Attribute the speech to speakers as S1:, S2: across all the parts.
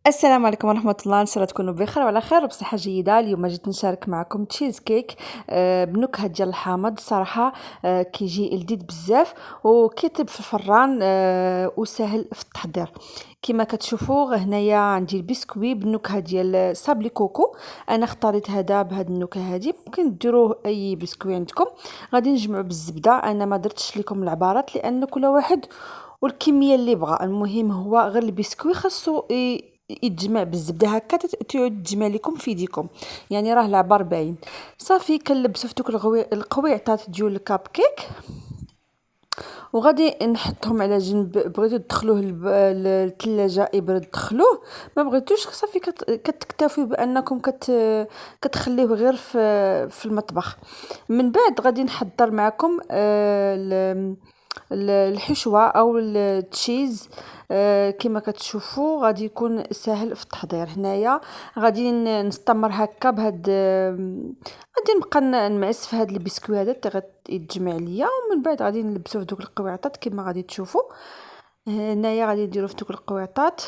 S1: السلام عليكم ورحمة الله، نشرا تكونوا بخير وعلى خير وبصحة جيدة. اليوم جيت نشارك معكم تشيز كيك بنكهة ديال الحامض. الصراحة كيجي لذيذ بزاف وكيطيب في الفران وسهل في التحضير. كما كتشوفوا هنايا عندي البسكوي بالنكهة ديال صابلي كوكو. انا اختاريت هذا بهذه النكهة هذه، ممكن ديروه اي بسكوي عندكم. غادي نجمعوا بالزبدة، انا ما درتش لكم العبارات لان كل واحد والكميه اللي بغى. المهم هو غير البسكوي خاصو يتجمع بالزبده هكا تعود تجمع لكم في يديكم، يعني راه العبار باين. صافي كنلبسو في دوك القويعطات ديال الكاب كيك وغادي نحطهم على جنب. بغيتو تدخلوه للثلاجه يبرد دخلوه، ما بغيتوش صافي كتكتفيو بانكم كتخليوه غير في المطبخ. من بعد غادي نحضر معكم الحشوه او التشيز. كما كتشوفوا غادي يكون سهل في التحضير. هنايا غادي نستمر هكا بهاد غادي نبقى نمعس في هاد البسكوي هذا حتى يتجمع ليا، ومن بعد غادي نلبسوه في دوك القويعطات كما غادي تشوفوا. هنايا غادي نديرو في دوك القويعطات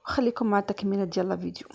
S1: وخليكم مع التكمله ديال الفيديو.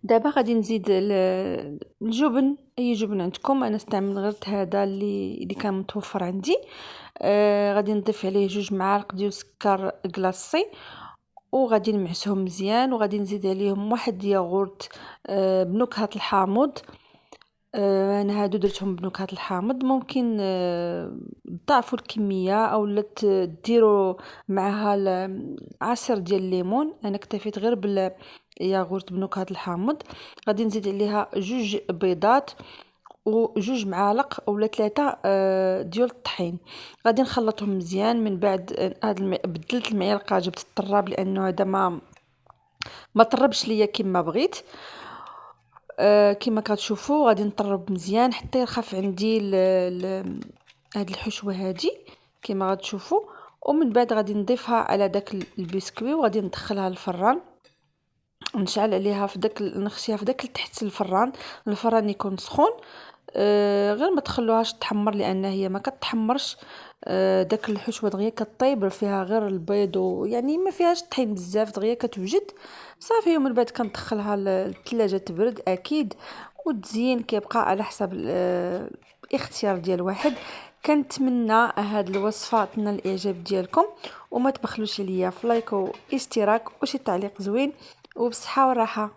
S1: دابا غادي نزيد الجبن، اي جبن عندكم. انا استعمل غير هذا اللي كان متوفر عندي. غادي نضيف عليه 2 معالق ديال سكر كلاصي وغادي نمعسهم مزيان، وغادي نزيد عليهم واحد ياغورت بنكهه الحامض. انا هادو درتهم بنكهه الحامض. ممكن تضاعفوا الكميه او لا ديروا معها عصير ديال الليمون. انا اكتفيت غير بالياغورت بنكهه الحامض. غادي نزيد عليها 2 بيضات و2 معالق اولا 3 ديال الطحين. غادي نخلطهم مزيان. من بعد بدلت المعلقه، جبت الطراب لانه هذا ما طربش ليا كما بغيت. كما كتشوفوا غادي نطرب مزيان حتى يرخف عندي هاد الحشوه هادي كما غتشوفوا. ومن بعد غادي نضيفها على داك البسكوي وغادي ندخلها للفران. نشعل عليها نخشيها في داك تحت الفران يكون سخون. غير ما تخلوهاش تحمر لان هي ما كتحمرش. داك الحشوه دغيا كطيب فيها غير البيض ويعني ما فيهاش طحين بزاف، دغيا كتوجد صافي. ومن بعد كندخلها للثلاجه تبرد اكيد. والتزيين كيبقى على حسب الاختيار ديال واحد. كنتمنى هاد الوصفه تنال الاعجاب ديالكم، وما تبخلوش عليا في لايك واشتراك وشي تعليق زوين، وبصحه وراحه.